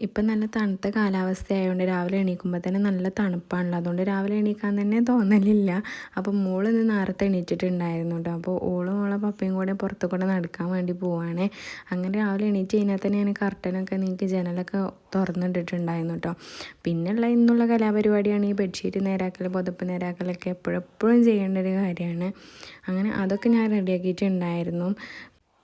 ഇപ്പം നല്ല തണുത്ത കാലാവസ്ഥയായതുകൊണ്ട് രാവിലെ എണീക്കുമ്പോൾ തന്നെ നല്ല തണുപ്പാണല്ലോ. അതുകൊണ്ട് രാവിലെ എണീക്കാൻ തന്നെ തോന്നലില്ല. അപ്പോൾ മോൾ ഇന്ന് നേരത്തെ എണീറ്റിട്ടുണ്ടായിരുന്നു കേട്ടോ. അപ്പോൾ ഓളും ഓളെ പപ്പയും കൂടെ പുറത്തു കൂടെ നടക്കാൻ വേണ്ടി പോവുകയാണ്. അങ്ങനെ രാവിലെ എണീറ്റ് കഴിഞ്ഞാൽ തന്നെ ഞാൻ കർട്ടനൊക്കെ നീക്കി ജനലൊക്കെ തുറന്നിട്ടിട്ടുണ്ടായിരുന്നു കേട്ടോ. പിന്നെയുള്ള ഇന്നുള്ള കലാപരിപാടിയാണ് ഈ ബെഡ്ഷീറ്റ് നേരാക്കൽ, പുതപ്പ് നേരാക്കലൊക്കെ എപ്പോഴെപ്പോഴും ചെയ്യേണ്ട ഒരു കാര്യമാണ്. അങ്ങനെ അതൊക്കെ ഞാൻ റെഡിയാക്കിയിട്ടുണ്ടായിരുന്നു.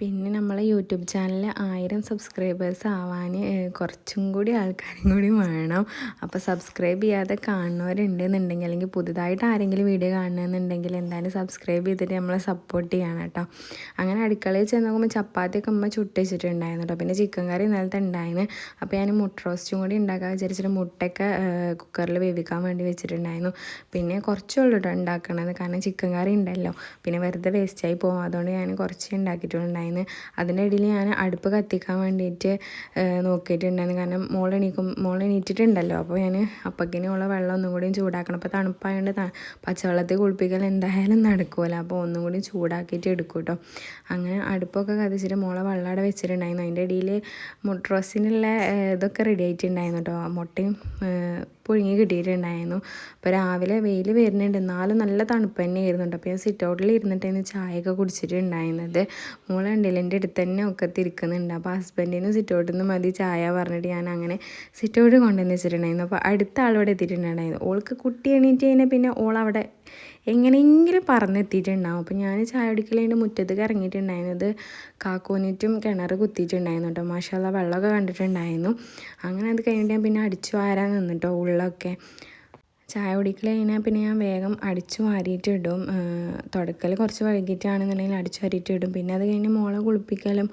പിന്നെ നമ്മളെ യൂട്യൂബ് ചാനൽ 1000 സബ്സ്ക്രൈബേഴ്സ് ആവാൻ കുറച്ചും കൂടി ആൾക്കാരും കൂടി വേണം. അപ്പോൾ സബ്സ്ക്രൈബ് ചെയ്യാതെ കാണുന്നവരുണ്ടെന്നുണ്ടെങ്കിൽ, അല്ലെങ്കിൽ പുതുതായിട്ട് ആരെങ്കിലും വീഡിയോ കാണണമെന്നുണ്ടെങ്കിൽ എന്തായാലും സബ്സ്ക്രൈബ് ചെയ്തിട്ട് നമ്മളെ സപ്പോർട്ട് ചെയ്യണം കേട്ടോ. അങ്ങനെ അടുക്കളയിൽ ചെന്ന് നോക്കുമ്പോൾ ചപ്പാത്തിയൊക്കെ അമ്മ ചുട്ട് വെച്ചിട്ടുണ്ടായിരുന്നു കേട്ടോ. പിന്നെ ചിക്കൻ കറി ഇന്നലത്തെ ഉണ്ടായിരുന്നു. അപ്പോൾ ഞാൻ മുട്ട റോസ്റ്റും കൂടി ഉണ്ടാക്കാൻ വിചാരിച്ചിട്ട് മുട്ടയൊക്കെ കുക്കറിൽ വേവിക്കാൻ വേണ്ടി വെച്ചിട്ടുണ്ടായിരുന്നു. പിന്നെ കുറച്ചുള്ളൂ കേട്ടോ ഉണ്ടാക്കണത്, കാരണം ചിക്കൻ കറി ഉണ്ടല്ലോ, പിന്നെ വെറുതെ വേസ്റ്റായി പോകും. അതുകൊണ്ട് ഞാൻ കുറച്ച് ഉണ്ടാക്കിയിട്ടുണ്ടായിരുന്നു. അതിൻ്റെ ഇടയിൽ ഞാൻ അടുപ്പ് കത്തിക്കാൻ വേണ്ടിയിട്ട് നോക്കിയിട്ടുണ്ടായിരുന്നു. കാരണം മോൾ എണീറ്റിട്ടുണ്ടല്ലോ. അപ്പോൾ ഞാൻ അപ്പക്കിന് ഉള്ള വെള്ളം ഒന്നും കൂടി ചൂടാക്കണം. അപ്പോൾ തണുപ്പായതുകൊണ്ട് പച്ചവെള്ളത്തിൽ കുളിപ്പിക്കൽ എന്തായാലും നടക്കുമല്ലോ. അപ്പോൾ ഒന്നും കൂടി ചൂടാക്കിയിട്ട് എടുക്കും കേട്ടോ. അങ്ങനെ അടുപ്പൊക്കെ കത്തിച്ചിട്ട് മോളെ വെള്ളം അവിടെ വെച്ചിട്ടുണ്ടായിരുന്നു. അതിൻ്റെ ഇടയിൽ മുട്ട റോസ്റ്റിനുള്ള ഇതൊക്കെ റെഡി ആയിട്ടുണ്ടായിരുന്നു കേട്ടോ. മുട്ടയും പുഴുങ്ങി കിട്ടിയിട്ടുണ്ടായിരുന്നു. അപ്പോൾ രാവിലെ വെയിൽ വരുന്നുണ്ട്, എന്നാലും നല്ല തണുപ്പ് തന്നെ ആയിരുന്നുണ്ട്. അപ്പോൾ ഞാൻ സിറ്റ് ഔട്ടിൽ ഇരുന്നിട്ടായിരുന്നു ചായയൊക്കെ കുടിച്ചിട്ടുണ്ടായിരുന്നത്. മോളെ ഉണ്ടല്ലോ എൻ്റെ അടുത്ത് തന്നെ ഒക്കെ തിരിക്കുന്നുണ്ട്. അപ്പോൾ ഹസ്ബൻഡിനും സിറ്റ് ഔട്ടിൽ നിന്ന് മതി ചായ പറഞ്ഞിട്ട് ഞാൻ അങ്ങനെ സിറ്റ് ഔട്ട് കൊണ്ടുവന്ന് വെച്ചിട്ടുണ്ടായിരുന്നു. അപ്പോൾ അടുത്ത ആളോടെ എത്തിയിട്ടുണ്ടായിരുന്നു. ഓൾക്ക് കുട്ടി എണീറ്റ് കഴിഞ്ഞാൽ പിന്നെ ഓളവിടെ എങ്ങനെയെങ്കിലും പറന്നെത്തിയിട്ടുണ്ടാവും. അപ്പോൾ ഞാൻ ചായ കുടിക്കലതിൻ്റെ മുറ്റത്തേക്ക് ഇറങ്ങിയിട്ടുണ്ടായിരുന്നത് കാക്കോനിറ്റും കിണർ കുത്തിയിട്ടുണ്ടായിരുന്നു കേട്ടോ. മാഷാല്ലാ വെള്ളമൊക്കെ കണ്ടിട്ടുണ്ടായിരുന്നു. അങ്ങനെ അത് കഴിഞ്ഞിട്ട് ഞാൻ പിന്നെ അടിച്ചു വാരാൻ നിന്നിട്ടോ ഉള്ളൊക്കെ. ചായ കുടിക്കൽ കഴിഞ്ഞാൽ പിന്നെ ഞാൻ വേഗം അടിച്ചു വാരിയിട്ട് ഇടും. തുടക്കൽ കുറച്ച് വൈകിട്ടാണെന്നുണ്ടെങ്കിൽ അടിച്ചു വാരിയിട്ട് ഇടും. പിന്നെ അത് കഴിഞ്ഞ് മോളെ കുളിപ്പിക്കലും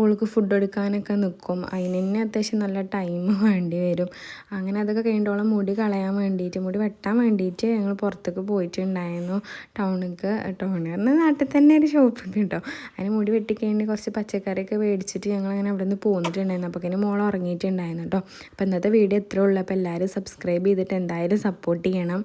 ഓൾക്ക് ഫുഡ് എടുക്കാനൊക്കെ നിൽക്കും. അതിന് തന്നെ അത്യാവശ്യം നല്ല ടൈം വേണ്ടി വരും. അങ്ങനെ അതൊക്കെ കഴിഞ്ഞിട്ടോളം മുടി കളയാൻ വേണ്ടിയിട്ട്, മുടി വെട്ടാൻ വേണ്ടിയിട്ട് ഞങ്ങൾ പുറത്തേക്ക് പോയിട്ടുണ്ടായിരുന്നു. ടൗണിൽ പറഞ്ഞാൽ നാട്ടിൽ തന്നെ ഒരു ഷോപ്പിൽ കേട്ടോ. അതിന് മുടി വെട്ടിക്കഴിഞ്ഞ് കുറച്ച് പച്ചക്കറിയൊക്കെ മേടിച്ചിട്ട് ഞങ്ങളങ്ങനെ അവിടെ നിന്ന് പോന്നിട്ടുണ്ടായിരുന്നു. അപ്പോൾ മോൾ ഉറങ്ങിയിട്ടുണ്ടായിരുന്നു കേട്ടോ. അപ്പോൾ ഇന്നത്തെ വീഡിയോ ഇത്രേ ഉള്ളൂ. അപ്പോൾ എല്ലാവരും സബ്സ്ക്രൈബ് ചെയ്തിട്ട് എന്തായാലും സപ്പോർട്ട് ചെയ്യണം.